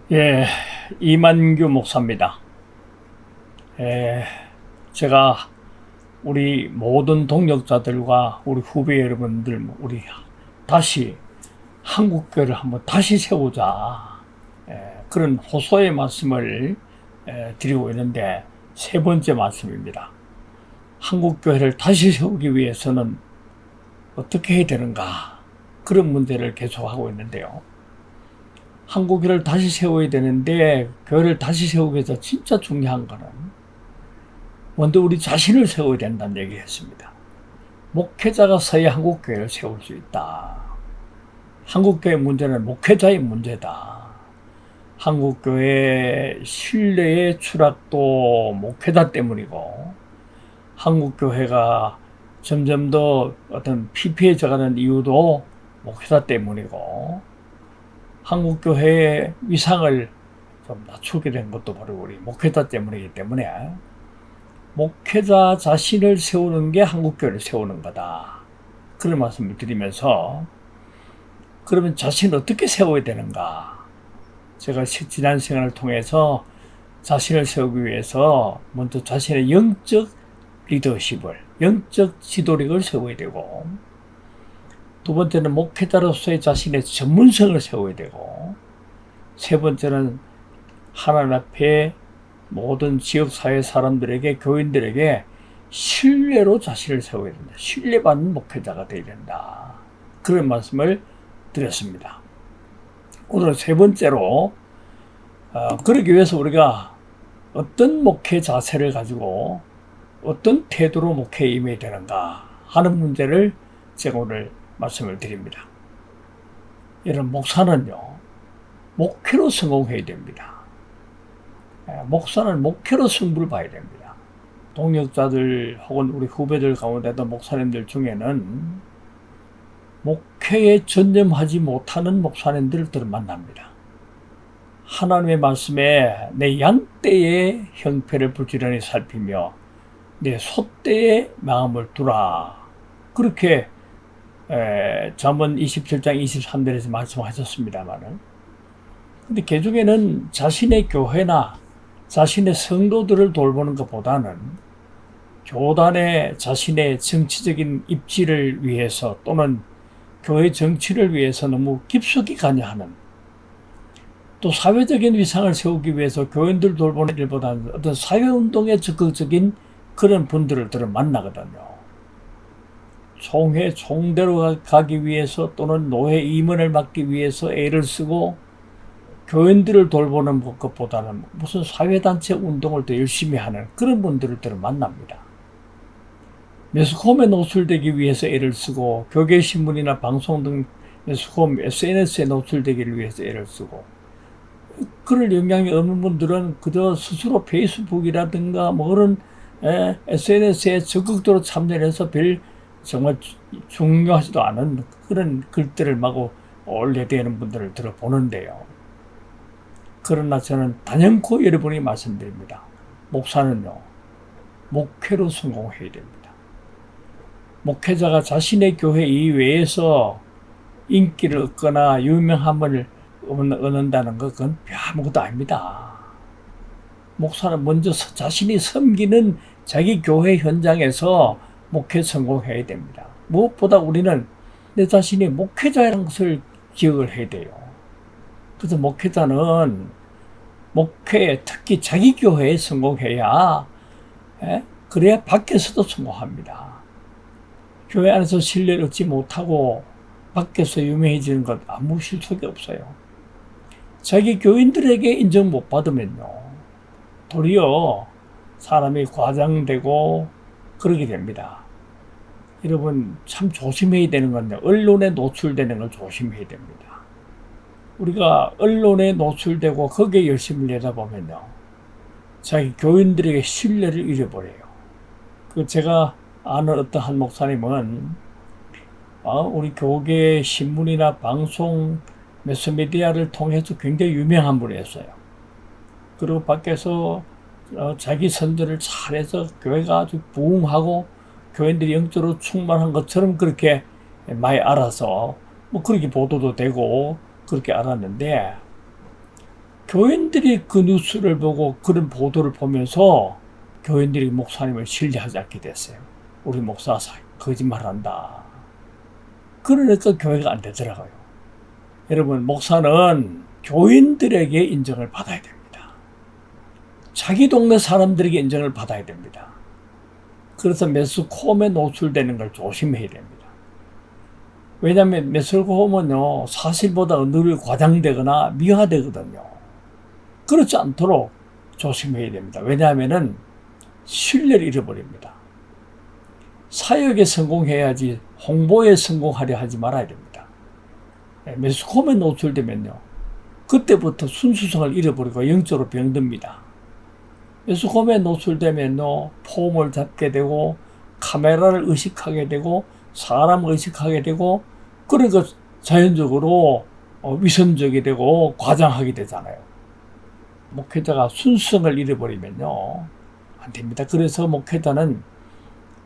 예, 이만규 목사입니다. 예, 제가 우리 모든 동역자들과 우리 후배 여러분들, 우리 다시 한국교회를 한번 다시 세우자. 그런 호소의 말씀을 드리고 있는데 세 번째 말씀입니다. 한국교회를 다시 세우기 위해서는 어떻게 해야 되는가? 그런 문제를 계속하고 있는데요. 한국교회를 다시 세워야 되는데 교회를 다시 세우기 위해서 진짜 중요한 거는 먼저 우리 자신을 세워야 된다는 얘기했습니다. 목회자가 서야 한국교회를 세울 수 있다. 한국교회 문제는 목회자의 문제다. 한국교회 신뢰의 추락도 목회자 때문이고 한국교회가 점점 더 어떤 피폐해져가는 이유도 목회자 때문이고 한국교회의 위상을 좀 낮추게 된 것도 바로 우리 목회자 때문이기 때문에 목회자 자신을 세우는 게 한국교회를 세우는 거다. 그런 말씀을 드리면서 그러면 자신을 어떻게 세워야 되는가? 제가 지난 시간을 통해서 자신을 세우기 위해서 먼저 자신의 영적 리더십을, 영적 지도력을 세워야 되고 두 번째는 목회자로서의 자신의 전문성을 세워야 되고 세 번째는 하나님 앞에 모든 지역사회 사람들에게 교인들에게 신뢰로 자신을 세워야 된다. 신뢰받는 목회자가 되어야 된다. 그런 말씀을 드렸습니다. 오늘 세 번째로 그러기 위해서 우리가 어떤 목회 자세를 가지고 어떤 태도로 목회에 임해야 되는가 하는 문제를 제가 오늘 말씀을 드립니다. 여러분 목사는요 목회로 성공해야 됩니다. 목사는 목회로 승부를 봐야 됩니다. 동역자들 혹은 우리 후배들 가운데도 목사님들 중에는 목회에 전념하지 못하는 목사님들을 만납니다. 하나님의 말씀에 내 양떼의 형편을 부지런히 살피며 내 소떼의 마음을 두라. 그렇게 잠언 27장 23절에서 말씀하셨습니다만은 근데 개중에는 자신의 교회나 자신의 성도들을 돌보는 것보다는 교단의 자신의 정치적인 입지를 위해서 또는 교회 정치를 위해서 너무 깊숙이 관여하는 또 사회적인 위상을 세우기 위해서 교인들 돌보는 일보다는 어떤 사회운동에 적극적인 그런 분들을 만나거든요. 총회, 총대로 가기 위해서 또는 노회 임원을 맡기 위해서 애를 쓰고 교인들을 돌보는 것보다는 무슨 사회단체 운동을 더 열심히 하는 그런 분들을 만납니다. 매스컴에 노출되기 위해서 애를 쓰고 교계신문이나 방송 등 매스컴, SNS에 노출되기를 위해서 애를 쓰고 그럴 영향이 없는 분들은 그저 스스로 페이스북이라든가 뭐 그런 SNS에 적극적으로 참여해서 별 정말 중요하지도 않은 그런 글들을 마구 올려대는 분들을 들어보는데요. 그러나 저는 단연코 여러분이 말씀드립니다. 목사는요, 목회로 성공해야 됩니다. 목회자가 자신의 교회 이외에서 인기를 얻거나 유명함을 얻는다는 것은 아무것도 아닙니다. 목사는 먼저 자신이 섬기는 자기 교회 현장에서 목회 성공해야 됩니다. 무엇보다 우리는 내 자신이 목회자라는 것을 기억을 해야 돼요. 그래서 목회자는 목회에 특히 자기 교회에 성공해야 그래야 밖에서도 성공합니다. 교회 안에서 신뢰를 얻지 못하고 밖에서 유명해지는 것 아무 실속이 없어요. 자기 교인들에게 인정 못 받으면요 도리어 사람이 과장되고 그러게 됩니다. 여러분 참 조심해야 되는 건요 언론에 노출되는 걸 조심해야 됩니다. 우리가 언론에 노출되고 거기에 열심히 내다보면요 자기 교인들에게 신뢰를 잃어버려요. 제가 아는 어떤 한 목사님은 우리 교계 신문이나 방송 매스미디어를 통해서 굉장히 유명한 분이었어요. 그리고 밖에서 자기 선전을 잘해서 교회가 아주 부흥하고 교인들이 영적으로 충만한 것처럼 그렇게 많이 알아서 뭐 그렇게 보도도 되고 그렇게 알았는데 교인들이 그 뉴스를 보고 그런 보도를 보면서 교인들이 목사님을 신뢰하지 않게 됐어요. 우리 목사 거짓말한다. 그러니까 교회가 안 되더라고요. 여러분, 목사는 교인들에게 인정을 받아야 됩니다. 자기 동네 사람들에게 인정을 받아야 됩니다. 그래서 매스컴에 노출되는 걸 조심해야 됩니다. 왜냐하면 매스컴은요, 사실보다 늘 과장되거나 미화되거든요. 그렇지 않도록 조심해야 됩니다. 왜냐하면 신뢰를 잃어버립니다. 사역에 성공해야지 홍보에 성공하려 하지 말아야 됩니다. 매스컴에 노출되면요, 그때부터 순수성을 잃어버리고 영적으로 병듭니다. 매스컴에 노출되면요, 폼을 잡게 되고 카메라를 의식하게 되고 사람을 의식하게 되고, 그러니까 자연적으로 위선적이 되고 과장하게 되잖아요. 목회자가 순수성을 잃어버리면요, 안 됩니다. 그래서 목회자는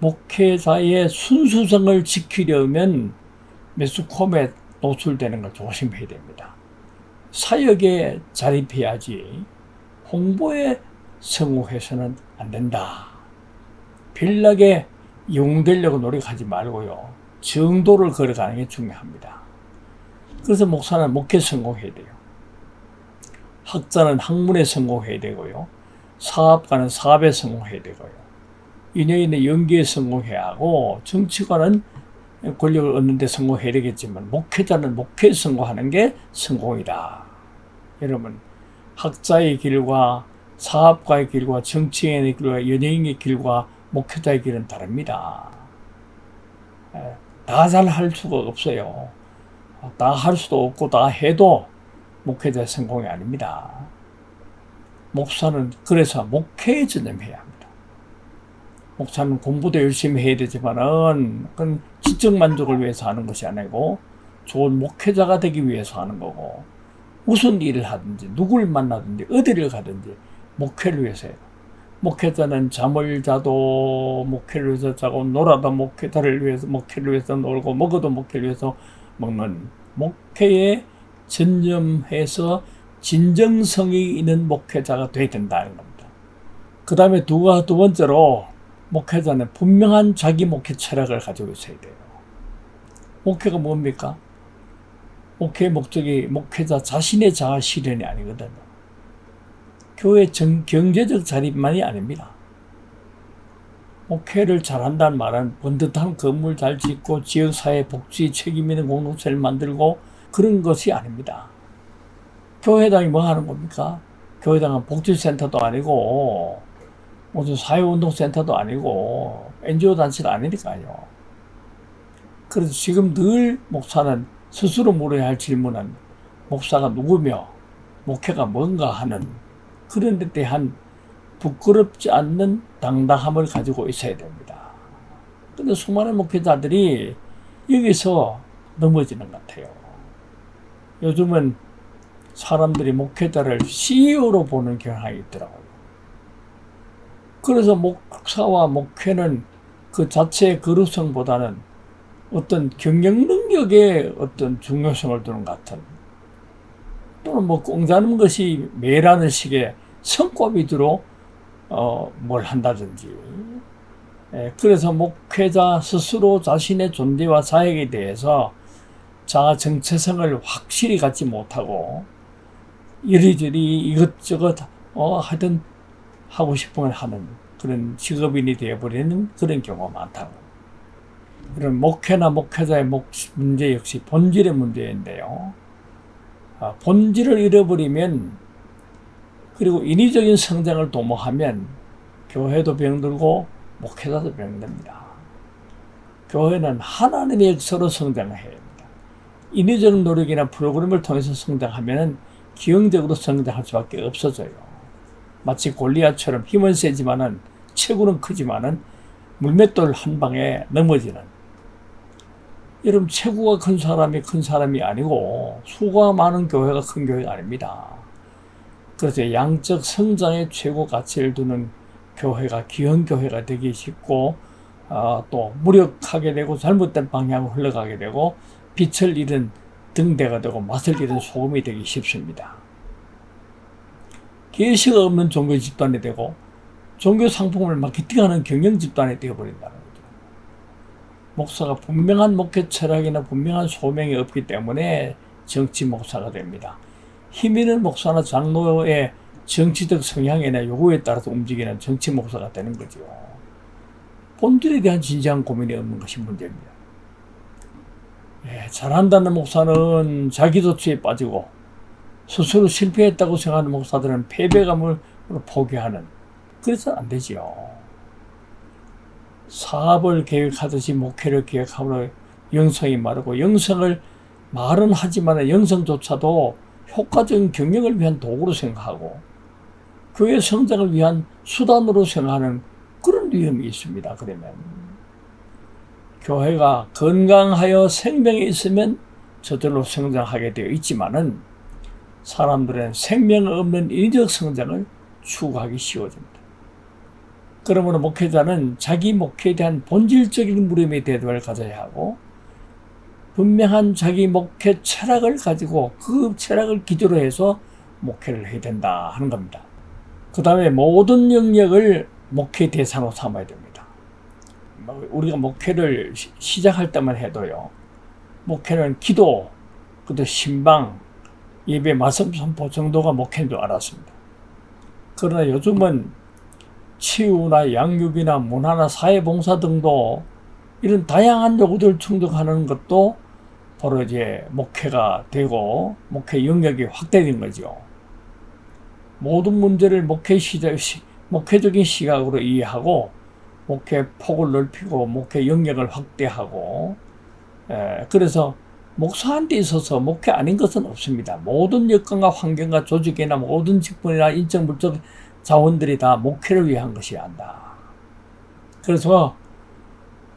목회자의 순수성을 지키려면 매스컴에 노출되는 걸 조심해야 됩니다. 사역에 자립해야지 홍보에 성공해서는 안 된다. 빌락에 이용되려고 노력하지 말고요, 정도를 걸어가는 게 중요합니다. 그래서 목사는 목회 성공해야 돼요. 학자는 학문에 성공해야 되고요, 사업가는 사업에 성공해야 되고요, 연예인은 연기에 성공해야 하고, 정치관은 권력을 얻는 데 성공해야 되겠지만 목회자는 목회에 성공하는 게 성공이다. 여러분, 학자의 길과 사업가의 길과 정치인의 길과 연예인의 길과 목회자의 길은 다릅니다. 다 잘 할 수가 없어요. 다 할 수도 없고 다 해도 목회자의 성공이 아닙니다. 목사는 그래서 목회에 전념해야 합니다. 목사는 공부도 열심히 해야 되지만은 그건 지적 만족을 위해서 하는 것이 아니고 좋은 목회자가 되기 위해서 하는 거고, 무슨 일을 하든지 누구를 만나든지 어디를 가든지 목회를 위해서 해요. 목회자는 잠을 자도 목회를 위해서 자고, 놀아도 목회자를 위해서, 목회를 위해서 놀고, 먹어도 목회를 위해서 먹는, 목회에 전념해서 진정성이 있는 목회자가 되어야 된다는 겁니다. 그 다음에 두 번째로, 목회자는 분명한 자기 목회 철학을 가지고 있어야 돼요. 목회가 뭡니까? 목회의 목적이 목회자 자신의 자아 실현이 아니거든요. 교회 경제적 자립만이 아닙니다. 목회를 잘한다는 말은 번듯한 건물 잘 짓고 지역사회 복지 책임 있는 공동체를 만들고 그런 것이 아닙니다. 교회당이 뭐 하는 겁니까? 교회당은 복지센터도 아니고 무슨 사회운동센터도 아니고 NGO 단체도 아니니까요. 그래서 지금 늘 목사는 스스로 물어야 할 질문은 목사가 누구며 목회가 뭔가 하는 그런 데 대한 부끄럽지 않는 당당함을 가지고 있어야 됩니다. 근데 수많은 목회자들이 여기서 넘어지는 것 같아요. 요즘은 사람들이 목회자를 CEO로 보는 경향이 있더라고요. 그래서 목사와 목회는 그 자체의 거룩성보다는 어떤 경영 능력의 어떤 중요성을 두는 것 같은, 또는 뭐 공자는 것이 매라는 식의 성과 위주로 뭘 한다든지. 그래서 목회자 스스로 자신의 존재와 사역에 대해서 자아 정체성을 확실히 갖지 못하고 이리저리 이것저것 하여튼 하고 싶은 걸 하는 그런 직업인이 되어버리는 그런 경우가 많다고. 이런 목회나 목회자의 문제 역시 본질의 문제인데요. 본질을 잃어버리면, 그리고 인위적인 성장을 도모하면 교회도 병들고 목회자도 병듭니다. 교회는 하나님의 역사로 성장을 해야 합니다. 인위적 노력이나 프로그램을 통해서 성장하면 기형적으로 성장할 수밖에 없어져요. 마치 골리앗처럼 힘은 세지만은 체구는 크지만은 물맷돌 한 방에 넘어지는. 여러분, 체구가 큰 사람이 아니고 수가 많은 교회가 큰 교회가 아닙니다. 그래서 양적 성장의 최고 가치를 두는 교회가 기형교회가 되기 쉽고, 또 무력하게 되고 잘못된 방향으로 흘러가게 되고 빛을 잃은 등대가 되고 맛을 잃은 소금이 되기 쉽습니다. 계시가 없는 종교 집단이 되고 종교 상품을 마케팅하는 경영 집단이 되어버린다는 거죠. 목사가 분명한 목회 철학이나 분명한 소명이 없기 때문에 정치 목사가 됩니다. 힘 있는 목사나 장로의 정치적 성향이나 요구에 따라서 움직이는 정치 목사가 되는 거죠. 본질에 대한 진지한 고민이 없는 것이 문제입니다. 잘한다는 목사는 자기도취에 빠지고 스스로 실패했다고 생각하는 목사들은 패배감을 포기하는, 그래서 안 되지요. 사업을 계획하듯이 목회를 계획함으로 영성이 마르고, 영성을 말은 하지만 영성조차도 효과적인 경영을 위한 도구로 생각하고 교회 성장을 위한 수단으로 생각하는 그런 위험이 있습니다. 그러면 교회가 건강하여 생명이 있으면 저절로 성장하게 되어 있지만은 사람들은 생명 없는 인적 성장을 추구하기 쉬워집니다. 그러므로 목회자는 자기 목회에 대한 본질적인 물음의 대답을 가져야 하고, 분명한 자기 목회 철학을 가지고 그 철학을 기조로 해서 목회를 해야 된다 하는 겁니다. 그 다음에 모든 영역을 목회 대상으로 삼아야 됩니다. 우리가 목회를 시작할 때만 해도요, 목회는 기도, 그것도 신방, 예배, 말씀 선포 정도가 목회인 줄 알았습니다. 그러나 요즘은 치유나 양육이나 문화나 사회봉사 등도 이런 다양한 요구들을 충족하는 것도 바로 이제 목회가 되고 목회 영역이 확대된 거죠. 모든 문제를 목회적인 시각으로 이해하고 목회 폭을 넓히고 목회 영역을 확대하고, 그래서 목사한테 있어서 목회 아닌 것은 없습니다. 모든 여건과 환경과 조직이나 모든 직분이나 인적 물적 자원들이 다 목회를 위한 것이어야 한다. 그래서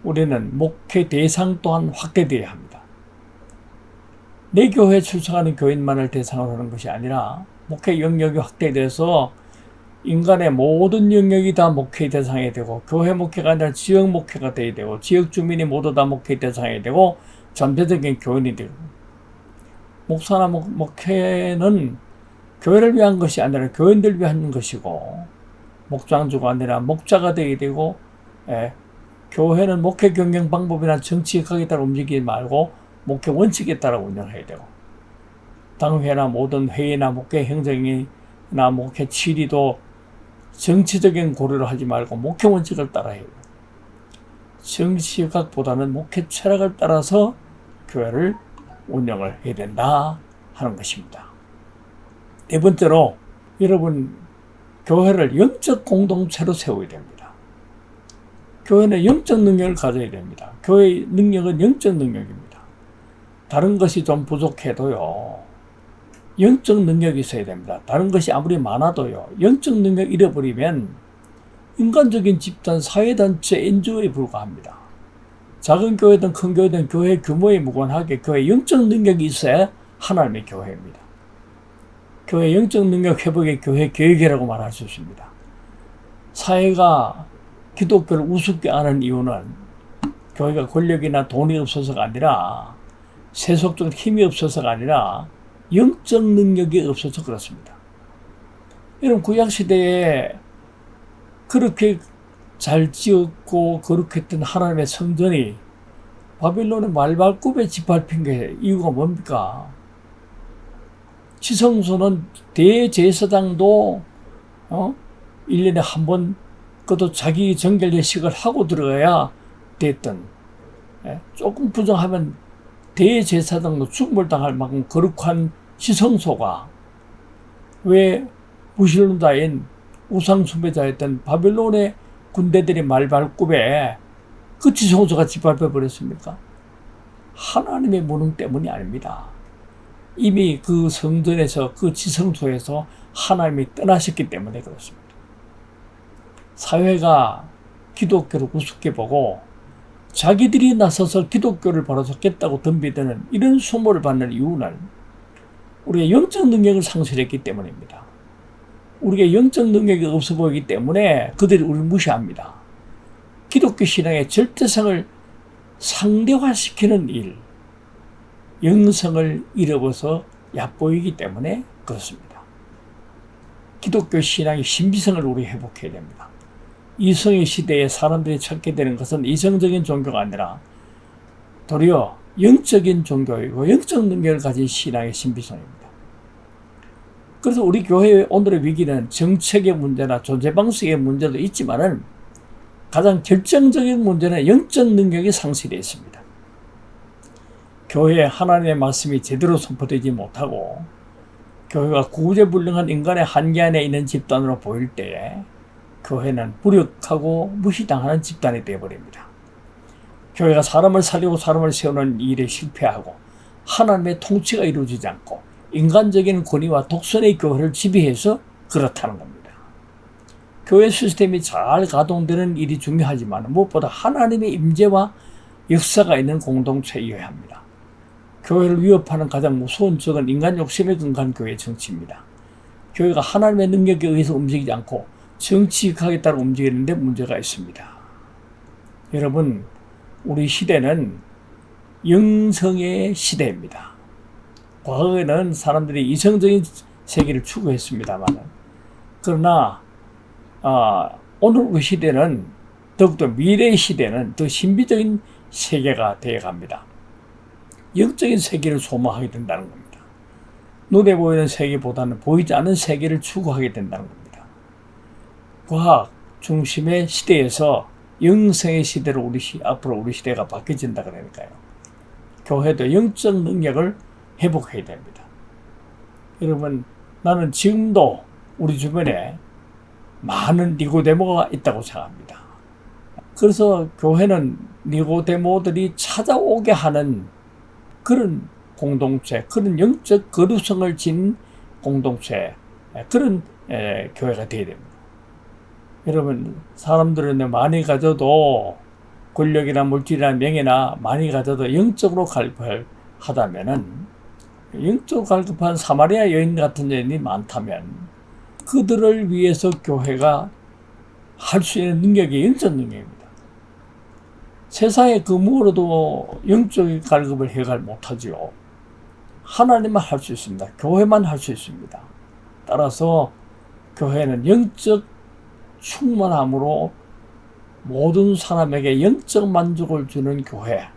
우리는 목회 대상 또한 확대되어야 합니다. 내 교회에 출석하는 교인만을 대상으로 하는 것이 아니라 목회 영역이 확대돼서 인간의 모든 영역이 다 목회 대상이 되고, 교회 목회가 아니라 지역 목회가 되어야 되고, 지역 주민이 모두 다 목회 대상이 되고, 전체적인 교인이 되고, 목사나 목회는 교회를 위한 것이 아니라 교인들을 위한 것이고, 목장주가 아니라 목자가 되어야 되고, 교회는 목회 경영 방법이나 정치학에 따라 움직이지 말고 목회 원칙에 따라 운영해야 되고, 당회나 모든 회의나 목회 행정이나 목회 치리도 정치적인 고려를 하지 말고 목회 원칙을 따라 해요. 정치학보다는 목회 철학을 따라서 교회를 운영을 해야 된다 하는 것입니다. 네 번째로, 여러분, 교회를 영적 공동체로 세워야 됩니다. 교회는 영적 능력을 가져야 됩니다. 교회의 능력은 영적 능력입니다. 다른 것이 좀 부족해도요, 영적 능력이 있어야 됩니다. 다른 것이 아무리 많아도요, 영적 능력 잃어버리면 인간적인 집단, 사회단체, NGO에 불과합니다. 작은 교회든 큰 교회든 교회 규모에 무관하게 교회 영적 능력이 있어야 하나님의 교회입니다. 교회 영적 능력 회복의 교회 계획이라고 말할 수 있습니다. 사회가 기독교를 우습게 하는 이유는 교회가 권력이나 돈이 없어서가 아니라, 세속적 힘이 없어서가 아니라 영적 능력이 없어서 그렇습니다. 여러분, 구약시대에 그렇게 잘 지었고 그렇게 했던 하나님의 성전이 바빌론의 말발굽에 짓밟힌 게 이유가 뭡니까? 지성소는 대제사장도 1년에 한 번, 그것도 자기 정결 예식을 하고 들어가야 됐던, 조금 부정하면 대제사장도 죽물당할 만큼 거룩한 지성소가 왜 무신론자인 우상숭배자였던 바빌론의 군대들이 말발굽에 그 지성소가 짓밟혀 버렸습니까? 하나님의 무능 때문이 아닙니다. 이미 그 성전에서, 그 지성소에서 하나님이 떠나셨기 때문에 그렇습니다. 사회가 기독교를 우습게 보고 자기들이 나서서 기독교를 바로 잡겠다고 덤비드는 이런 수모를 받는 이유는 우리가 영적 능력을 상실했기 때문입니다. 우리가 영적 능력이 없어 보이기 때문에 그들이 우리를 무시합니다. 기독교 신앙의 절대성을 상대화시키는 일, 영성을 잃어버려서 얕보이기 때문에 그렇습니다. 기독교 신앙의 신비성을 우리 회복해야 됩니다. 이성의 시대에 사람들이 찾게 되는 것은 이성적인 종교가 아니라 도리어 영적인 종교이고 영적 능력을 가진 신앙의 신비성입니다. 그래서 우리 교회의 오늘의 위기는 정책의 문제나 존재 방식의 문제도 있지만은 가장 결정적인 문제는 영적 능력이 상실되어 있습니다. 교회에 하나님의 말씀이 제대로 선포되지 못하고 교회가 구제불능한 인간의 한계 안에 있는 집단으로 보일 때에 교회는 무력하고 무시당하는 집단이 되어버립니다. 교회가 사람을 살리고 사람을 세우는 일에 실패하고 하나님의 통치가 이루어지지 않고 인간적인 권위와 독선의 교회를 지배해서 그렇다는 겁니다. 교회 시스템이 잘 가동되는 일이 중요하지만 무엇보다 하나님의 임재와 역사가 있는 공동체이어야 합니다. 교회를 위협하는 가장 무서운 적은 인간 욕심에 근거한 교회의 정치입니다. 교회가 하나님의 능력에 의해서 움직이지 않고 정치익하게 따라 움직이는데 문제가 있습니다. 여러분, 우리 시대는 영성의 시대입니다. 과거에는 사람들이 이성적인 세계를 추구했습니다만, 그러나 오늘 우리 시대는 더욱더 미래의 시대는 더 신비적인 세계가 되어갑니다. 영적인 세계를 소망하게 된다는 겁니다. 눈에 보이는 세계보다는 보이지 않는 세계를 추구하게 된다는 겁니다. 과학 중심의 시대에서 영성의 시대로 앞으로 우리 시대가 바뀌어진다 그러니까요. 교회도 영적 능력을 회복해야 됩니다. 여러분, 나는 지금도 우리 주변에 많은 니고데모가 있다고 생각합니다. 그래서 교회는 니고데모들이 찾아오게 하는 그런 공동체, 그런 영적 거룩성을 지닌 공동체, 그런 교회가 되어야 됩니다. 여러분, 사람들은 많이 가져도 권력이나 물질이나 명예나 많이 가져도 영적으로 갈급하다면은, 영적으로 갈급한 사마리아 여인 같은 여인이 많다면 그들을 위해서 교회가 할 수 있는 능력이 영적 능력입니다. 세상에 그 무엇으로도 영적 갈급을 해결 못하지요. 하나님만 할 수 있습니다. 교회만 할 수 있습니다. 따라서 교회는 영적 충만함으로 모든 사람에게 영적 만족을 주는 교회,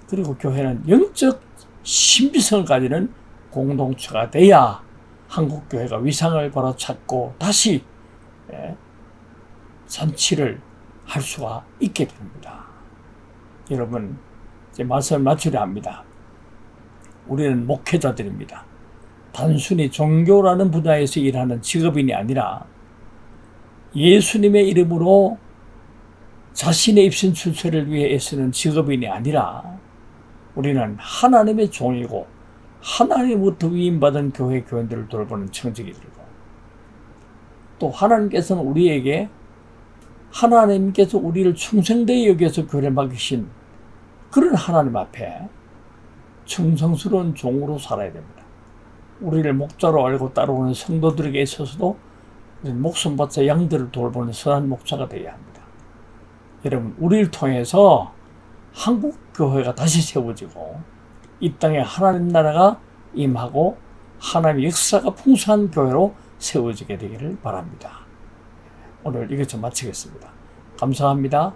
그리고 교회는 영적 신비성을 가지는 공동체가 돼야 한국교회가 위상을 바로찾고 다시 잔치를 할 수가 있게 됩니다. 여러분, 이제 말씀을 마치려 합니다. 우리는 목회자들입니다. 단순히 종교라는 분야에서 일하는 직업인이 아니라 예수님의 이름으로 자신의 입신 출세를 위해 애쓰는 직업인이 아니라 우리는 하나님의 종이고 하나님부터 위임받은 교회 교인들을 돌보는 청지기들이고, 또 하나님께서는 우리에게 하나님께서 우리를 충성되이 여겨서 교회를 맡기신 그런 하나님 앞에 충성스러운 종으로 살아야 됩니다. 우리를 목자로 알고 따라오는 성도들에게 있어서도 목숨 바쳐 양들을 돌보는 선한 목자가 되어야 합니다. 여러분, 우리를 통해서 한국교회가 다시 세워지고 이 땅에 하나님 나라가 임하고 하나님의 역사가 풍성한 교회로 세워지게 되기를 바랍니다. 오늘 이것좀 마치겠습니다. 감사합니다.